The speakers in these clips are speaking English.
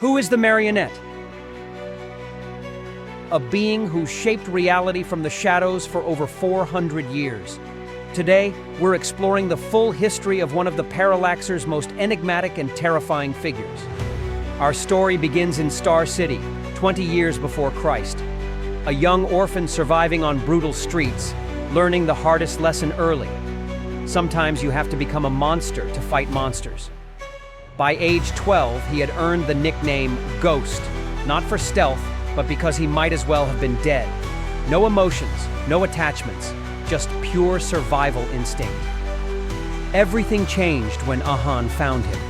Who is the Marionette? A being who shaped reality from the shadows for over 400 years. Today, we're exploring the full history of one of the Parallaxers' most enigmatic and terrifying figures. Our story begins in Star City, 20 years before Christ. A young orphan surviving on brutal streets, learning the hardest lesson early. Sometimes you have to become a monster to fight monsters. By age 12, he had earned the nickname Ghost, not for stealth, but because he might as well have been dead. No emotions, no attachments, just pure survival instinct. Everything changed when Aahan found him.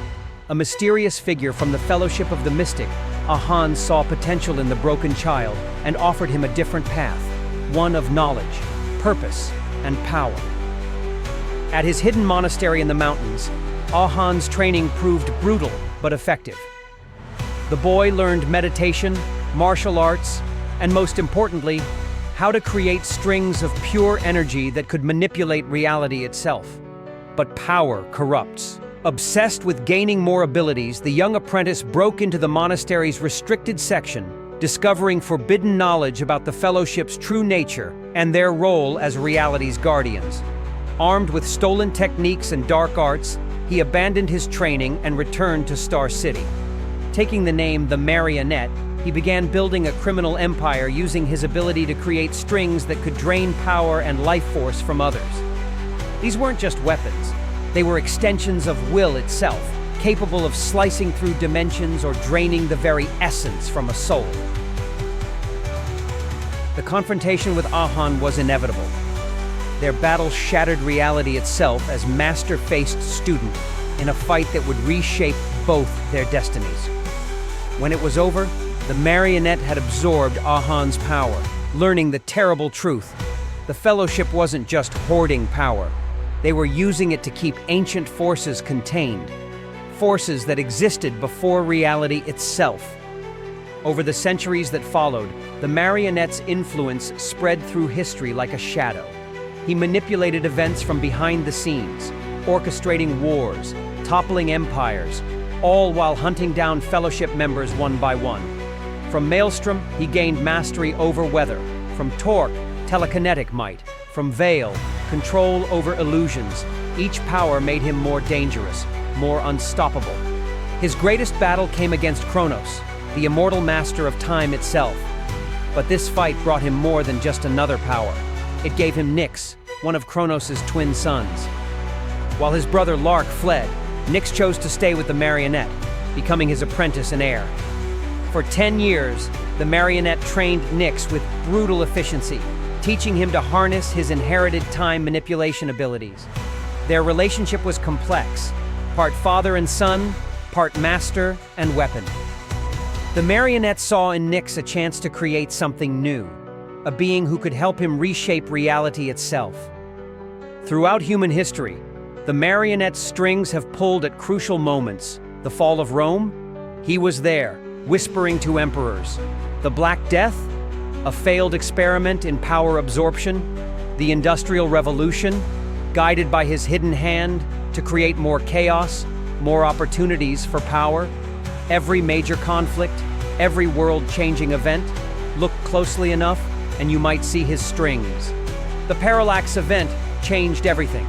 A mysterious figure from the Fellowship of the Mystic, Aahan saw potential in the broken child and offered him a different path, one of knowledge, purpose, and power. At his hidden monastery in the mountains, Aahan's training proved brutal but effective. The boy learned meditation, martial arts, and most importantly, how to create strings of pure energy that could manipulate reality itself. But power corrupts. Obsessed with gaining more abilities, the young apprentice broke into the monastery's restricted section, discovering forbidden knowledge about the Fellowship's true nature and their role as reality's guardians. Armed with stolen techniques and dark arts, he abandoned his training and returned to Star City. Taking the name The Marionette, he began building a criminal empire using his ability to create strings that could drain power and life force from others. These weren't just weapons, they were extensions of will itself, capable of slicing through dimensions or draining the very essence from a soul. The confrontation with Aahan was inevitable. Their battle shattered reality itself as master faced student in a fight that would reshape both their destinies. When it was over, the Marionette had absorbed Aahan's power, learning the terrible truth. The Fellowship wasn't just hoarding power. They were using it to keep ancient forces contained, forces that existed before reality itself. Over the centuries that followed, the Marionette's influence spread through history like a shadow. He manipulated events from behind the scenes, orchestrating wars, toppling empires, all while hunting down Fellowship members one by one. From Maelstrom, he gained mastery over weather. From Torque, telekinetic might. From Veil, control over illusions. Each power made him more dangerous, more unstoppable. His greatest battle came against Kronos, the immortal master of time itself. But this fight brought him more than just another power. It gave him Nyx, one of Kronos' twin sons. While his brother Lark fled, Nyx chose to stay with the Marionette, becoming his apprentice and heir. For 10 years, the Marionette trained Nyx with brutal efficiency, teaching him to harness his inherited time manipulation abilities. Their relationship was complex, part father and son, part master and weapon. The Marionette saw in Nyx a chance to create something new, a being who could help him reshape reality itself. Throughout human history, the Marionette's strings have pulled at crucial moments. The fall of Rome? He was there, whispering to emperors. The Black Death? A failed experiment in power absorption. The Industrial Revolution? Guided by his hidden hand to create more chaos, more opportunities for power. Every major conflict, every world-changing event. Look closely enough, and you might see his strings. The Parallax event changed everything.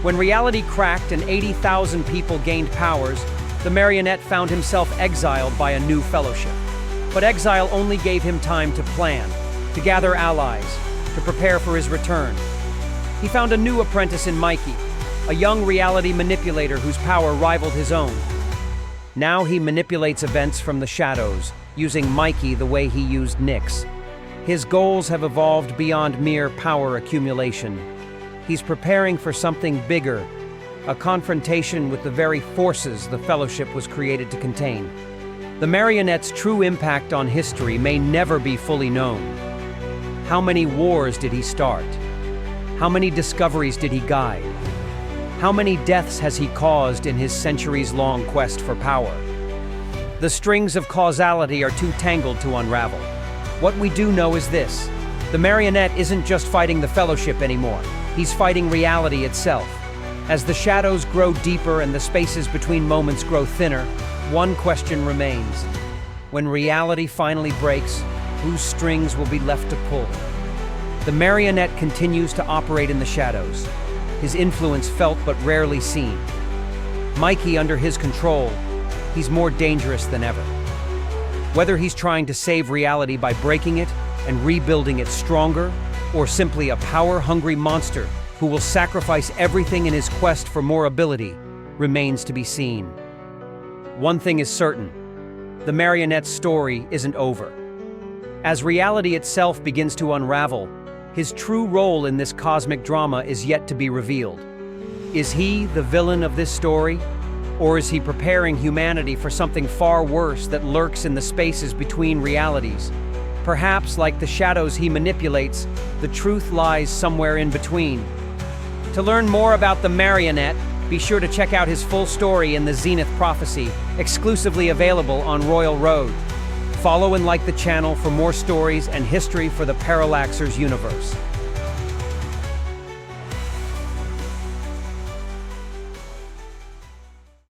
When reality cracked and 80,000 people gained powers, the Marionette found himself exiled by a new Fellowship. But exile only gave him time to plan, to gather allies, to prepare for his return. He found a new apprentice in Mikey, a young reality manipulator whose power rivaled his own. Now he manipulates events from the shadows, using Mikey the way he used Nyx. His goals have evolved beyond mere power accumulation. He's preparing for something bigger, a confrontation with the very forces the Fellowship was created to contain. The Marionette's true impact on history may never be fully known. How many wars did he start? How many discoveries did he guide? How many deaths has he caused in his centuries-long quest for power? The strings of causality are too tangled to unravel. What we do know is this: the Marionette isn't just fighting the Fellowship anymore. He's fighting reality itself. As the shadows grow deeper and the spaces between moments grow thinner, one question remains. When reality finally breaks, whose strings will be left to pull? The marionette continues to operate in the shadows, his influence felt but rarely seen. Mikey under his control, he's more dangerous than ever. Whether he's trying to save reality by breaking it and rebuilding it stronger, or simply a power-hungry monster who will sacrifice everything in his quest for more ability, remains to be seen. One thing is certain, the marionette's story isn't over. As reality itself begins to unravel, his true role in this cosmic drama is yet to be revealed. Is he the villain of this story? Or is he preparing humanity for something far worse that lurks in the spaces between realities? Perhaps, like the shadows he manipulates, the truth lies somewhere in between. To learn more about the marionette, be sure to check out his full story in the Zenith Prophecy, exclusively available on Royal Road. Follow and like the channel for more stories and history for the Parallaxers universe.